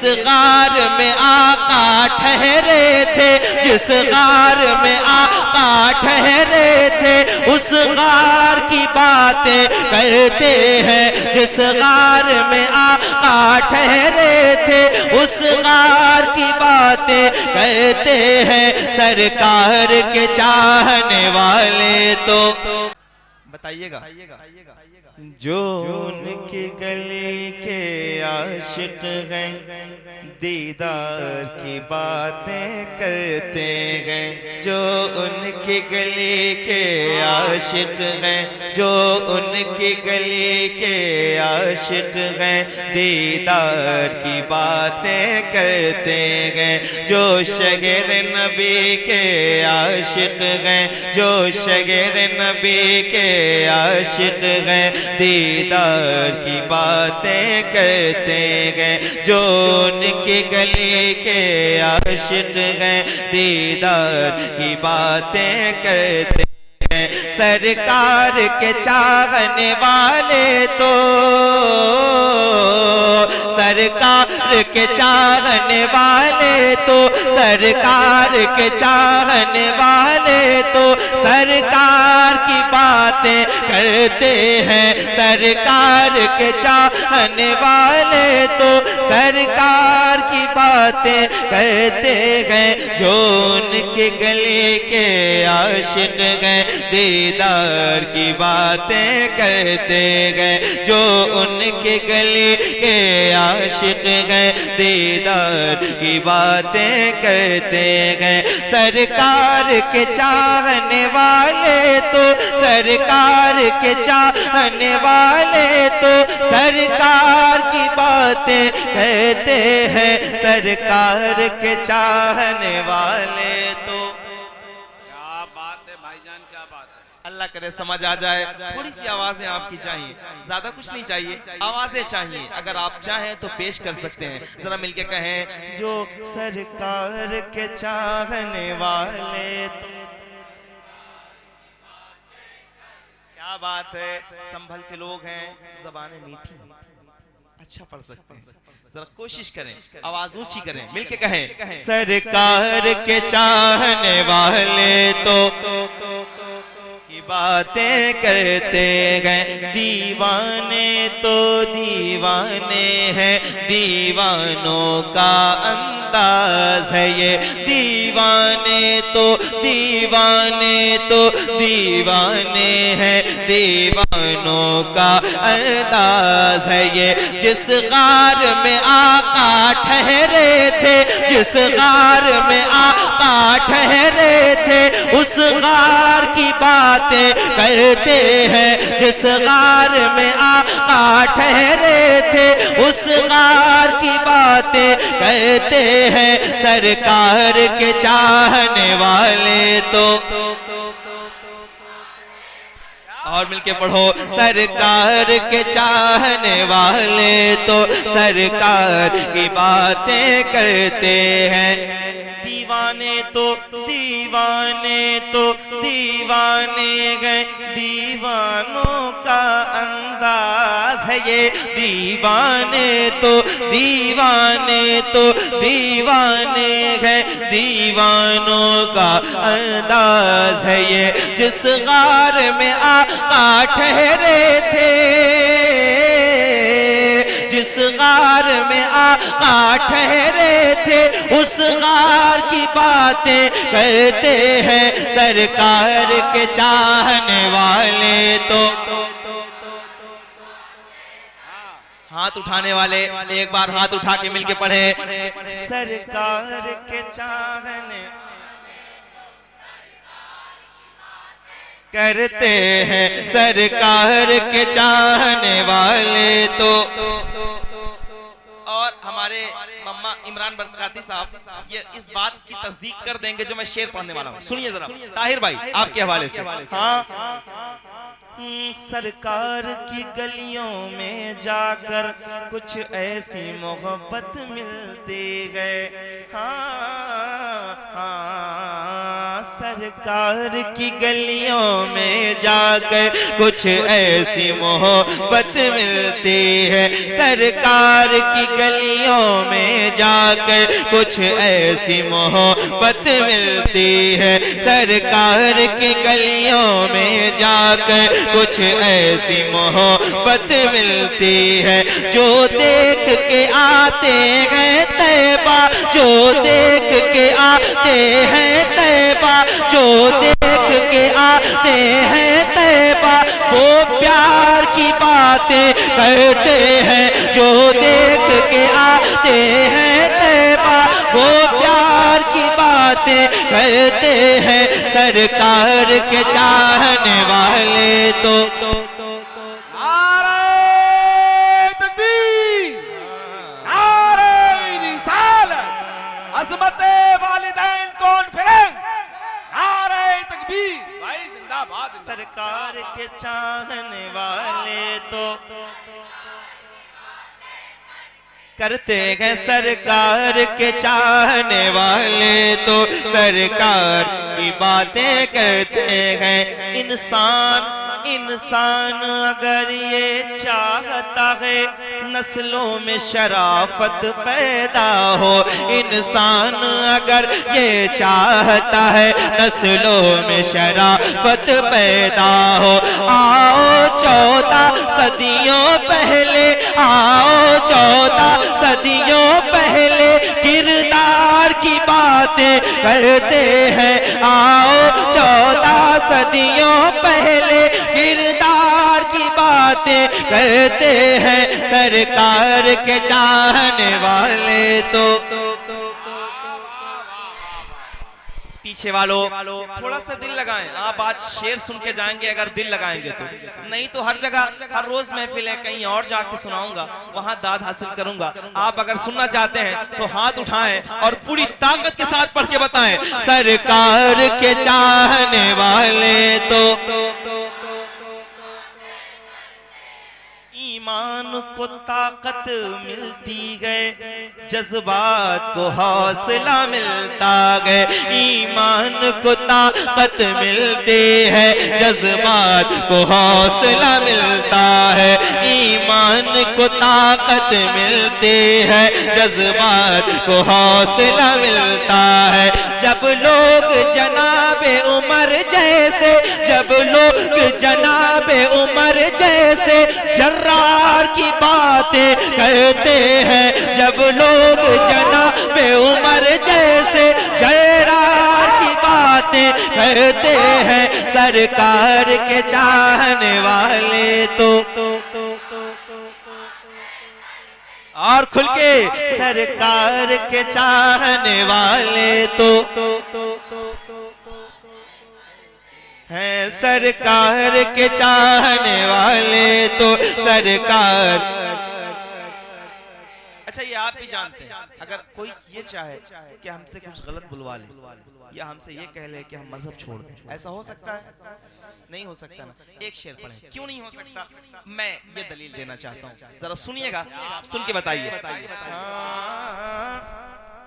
जिस गार में आका ठहरे थे, जिस गार में आका ठहरे थे, उस गार की बातें करते हैं। जिस गार में आका ठहरे थे, उस गार की बातें करते हैं। सरकार के चाहने वाले तो बताइएगा, जो उनके गले के आशिक हैं, दीदार की बातें करते हैं। जो उनके गले के आशिक हैं, जो उनके गले के आशिक हैं, दीदार की बातें करते हैं। जो शगर नबी के आशिक हैं, जो शगर नबी के आशिक हैं, दीदार की बातें करते हैं। जो उनके गले के आशिक हैं, दीदार की बातें करते हैं। सरकार के चाहने वाले तो, सरकार के चाहने वाले तो, सरकार के चाहने वाले तो सरकार की बातें करते हैं। सरकार के चाहने वाले तो सरकार की बातें करते हैं। जो उनके गले के आशिक हैं, दीदार की बातें करते हैं। जो उनके गले के आशिक हैं, दीदार की बातें करते हैं। सरकार के चाहने वाले तो, सरकार के चाहने वाले तो सरकार की बातें कहते हैं। सरकार के चाहने वाले तो, क्या बात है भाईजान, क्या बात है। अल्लाह करे समझ आ जाए। थोड़ी सी आवाजें आपकी चाहिए, ज्यादा कुछ नहीं चाहिए, आवाजें चाहिए। अगर आप चाहें तो पेश कर सकते हैं। जरा मिलके कहें, जो सरकार के चाहने वाले तो। क्या बात है, संभल के लोग हैं, ज़बानें मीठी अच्छा पढ़ सकते हैं। जरा कोशिश करें, आवाज ऊंची करें, मिलके कहें, सरकार के चाहने वाले तो की बातें करते हैं। दीवाने तो दीवाने हैं, दीवानों का अंदाज है ये। दीवाने तो दीवाने तो दीवाने हैं, दीवानों का अंदाज है ये। जिस गार में आका ठहरे थे, जिस गार में आका ठहरे थे, उस गार की बातें करते हैं। जिस गार में आका ठहरे थे, उस गार की बातें करते हैं। सरकार के चाहने वाले तो, और मिलके पढ़ो, सरकार के चाहने वाले तो सरकार की बातें करते हैं। दीवाने तो दीवाने तो दीवाने गए, दीवानों का अंदाज है ये। दीवाने तो दीवाने तो दीवाने गए, दीवानों का अंदाज है ये। जिस गार में आका ठहरे थे, जिस गार में आका ठहरे थे, उस गार की बातें करते हैं। सरकार के चाहने वाले तो, हाथ उठाने वाले एक बार हाथ उठा के मिलके पढ़े, सरकार के चाहने करते हैं। सरकार के चाहने वाले तो। और हमारे मम्मा इमरान बरकाती साहब ये इस बात की तस्दीक कर देंगे जो मैं शेर पढ़ने वाला हूँ। सुनिए जरा ताहिर भाई आपके हवाले से। हाँ, सरकार की गलियों में जाकर कुछ ऐसी मोहब्बत मिलती है। हाँ हाँ, सरकार की गलियों में जाकर कुछ ऐसी मोहब्बत मिलती है, सरकार की गलियों में जाकर कुछ ऐसी मोहब्बत मिलती है, सरकार की गलियों में जाकर कुछ ऐसी मोहब्बत मिलती है। जो देख के आते हैं तैबा, जो देख के आते हैं तैबा, जो देख के आते हैं तैबा, वो प्यार की बातें करते हैं। जो देख के आते हैं तैबा, वो प्यार की बातें करते हैं। सरकार के चाहने वाले तो अज़मते वालिदैन कॉन्फ्रेंस, नारे तकबीर। भाई जिंदाबाद। सरकार के चाहने वाले तो करते हैं, सरकार के चाहने वाले तो सरकार की बातें करते हैं। इंसान अगर ये चाहता है नस्लों में शराफत पैदा हो, इंसान अगर ये चाहता है नस्लों में शराफत पैदा हो, आओ 14 सदियों पहले, आओ 14 सदियों पहले किरदार की बातें करते हैं। आओ 14 सदियों पहले किरदार की बातें करते हैं। सरकार के चाहने वाले तो पीछे वालों थोड़ा सा दिल लगाएं। आप आज शेर सुन के जाएंगे अगर दिल लगाएंगे तो, नहीं तो हर जगह हर रोज महफिल है, कहीं और जाके सुनाऊंगा, वहां दाद हासिल करूंगा। आप अगर सुनना चाहते हैं तो हाथ उठाएं और पूरी ताकत के साथ पढ़ के बताएं। सरकार के चाहने वाले तो ईमान को ताकत मिलती है, जज्बात को हौसला मिलता है। ईमान को ताकत मिलती है, जज्बात को हौसला मिलता है। ईमान को ताकत मिलती है, जज्बात को हौसला मिलता है। जब लोग जनाबे उमर जैसे, जब लोग जनाबे उमर जैसे जर्रार की बातें करते हैं, जब लोग जनाबे उमर जैसे जर्रार की बातें करते हैं। सरकार के चाहने वाले तो और खुल के, सरकार के चाहने वाले तो हैं, सरकार के चाहने वाले तो सरकार। अच्छा ये आप ही जानते हैं, अगर कोई ये चाहे कि हमसे कुछ गलत बुलवा ले या हमसे ये कह ले कि हम मजहब छोड़ दें, ऐसा हो सकता है? नहीं हो सकता ना। एक शेर पढ़ें। क्यों नहीं हो सकता? मैं ये दलील देना चाहता हूँ, जरा सुनिएगा, सुन के बताइए।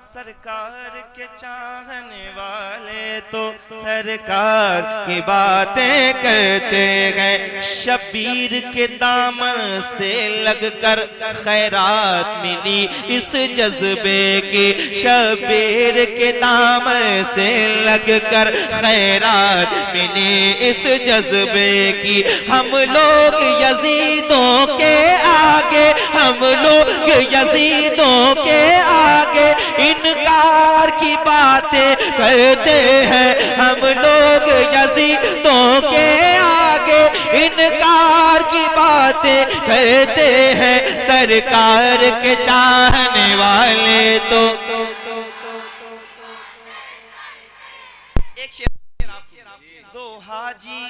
सरकार के चाहने वाले तो सरकार की बातें करते हैं। शबीर के दामन से लगकर खैरात मिली इस जज्बे की, शबीर के दामन से लगकर खैरात मिली इस जज्बे की। हम लोग यजीदों के आगे, हम लोग यजीदों के आगे इनकार की बातें करते हैं। हम लोग यजीदों के आगे इनकार की बातें करते हैं। सरकार के चाहने वाले तो एक शेर। दो हाजी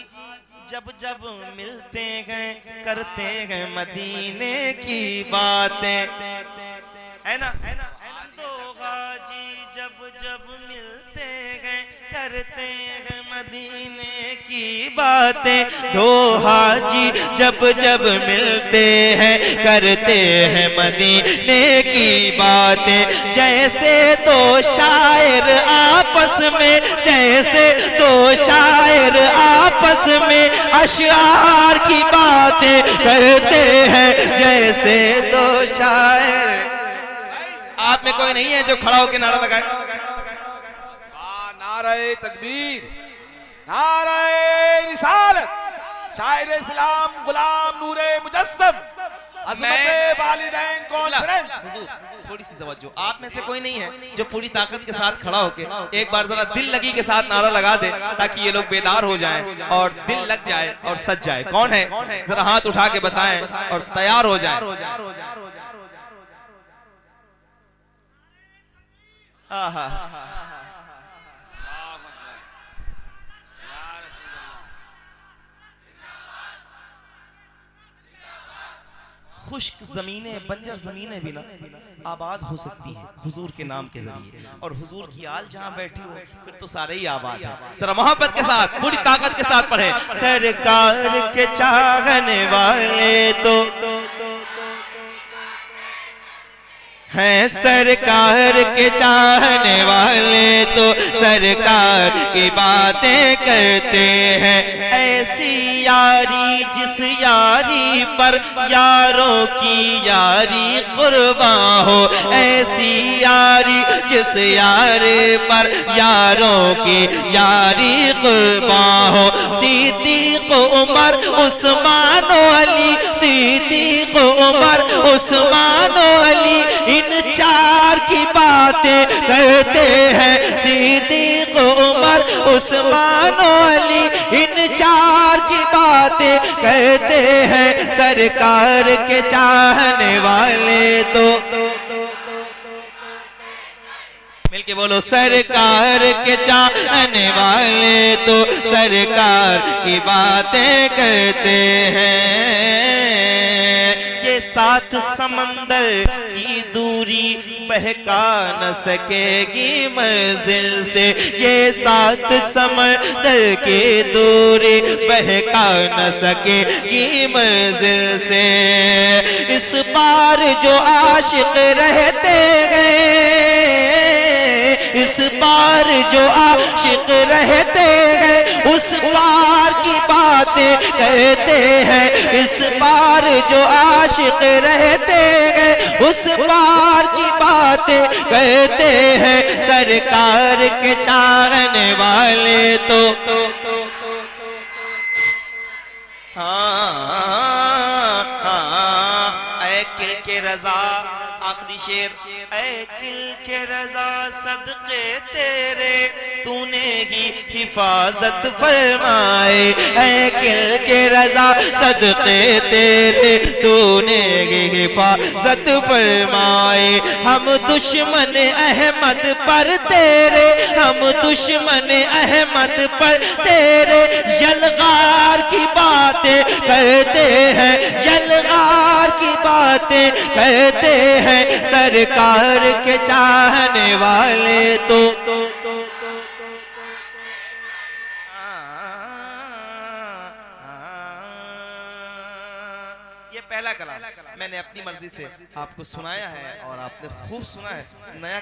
जब जब मिलते हैं करते हैं मदीने की बातें, है ना? दो हाजी जब जब मिलते हैं करते हैं मदीने की बातें। दो हाजी जब जब मिलते हैं करते हैं मदीने की बातें। जैसे दो शायर आपस आपस में, जैसे दो शायर आपस में अशआर की बातें करते हैं, जैसे दो शायर। आप में कोई नहीं है जो खड़ा होकर नारा लगाए? नारे तकबीर, नारे रिसालत, शायर इस्लाम गुलाम नूरे मुजस्सम, अज़मत वालिदैन कॉन्फ्रेंस। हुजूर थोड़ी सी तवज्जो, आप में से कोई नहीं है जो पूरी ताकत के साथ खड़ा होके एक बार जरा दिल लगी के साथ नारा लगा दे, ताकि ये लोग बेदार हो जाएं और दिल लग जाए और सज जाए? कौन है? जरा हाथ उठा के बताएं और तैयार हो जाए। खुश्क जमीनें, बंजर जमीनें भी ना आबाद हो सकती है हुजूर के नाम के जरिए, और हुजूर की आल जहां बैठी हो फिर तो सारे ही आबाद है। जरा मोहब्बत के साथ पूरी ताकत के साथ पढ़े। सरकार के चाहने वाले तो हैं, सरकार के चाहने वाले तो सरकार की बातें करते हैं। ऐसी यारी जिस यारी पर यारों की यारी कुर्बान हो, ऐसी यारी जिस यारी पर यारों की यारी कुर्बान हो। सिद्दीक़ उमर उस्मान अली, सिद्दीक़ उमर उस्मान अली, इन चार की बातें करते हैं। सिद्दीक़ उमर उस्मान अली, इन चार की बातें कहते हैं। सरकार के चाहने वाले तो मिलके बोलो, सरकार के चाहने वाले तो सरकार की बातें करते हैं। ये सात समंदर की दूरी बहका न सकेगी मंजिल से, ये सात समंदर की दूरी बहका न सकेगी मंजिल से। इस बार जो आशिक रहते हैं, इस बार जो आशिक रहते हैं, उस बार की बातें कहते हैं। इस बार जो आशिक रहते हैं, उस बार की बातें कहते हैं। सरकार के चाहने वाले तो ऐ किल के रजा, आखिरी शेर, ऐ किल के रजा सदके तेरे तूने ही हिफाजत फरमाए। ऐ किल के रजा सदके तेरे तूने ही हिफाजत फरमाए। हम दुश्मन अहमद पर तेरे, हम दुश्मन अहमद पर तेरे यलगार की बातें कहते हैं, यलगार की बातें कहते हैं। सरकार के चाहने वाले तो ये पहला कलाम मैंने अपनी मर्जी से आपको सुनाया है और आपने खूब सुना है। नया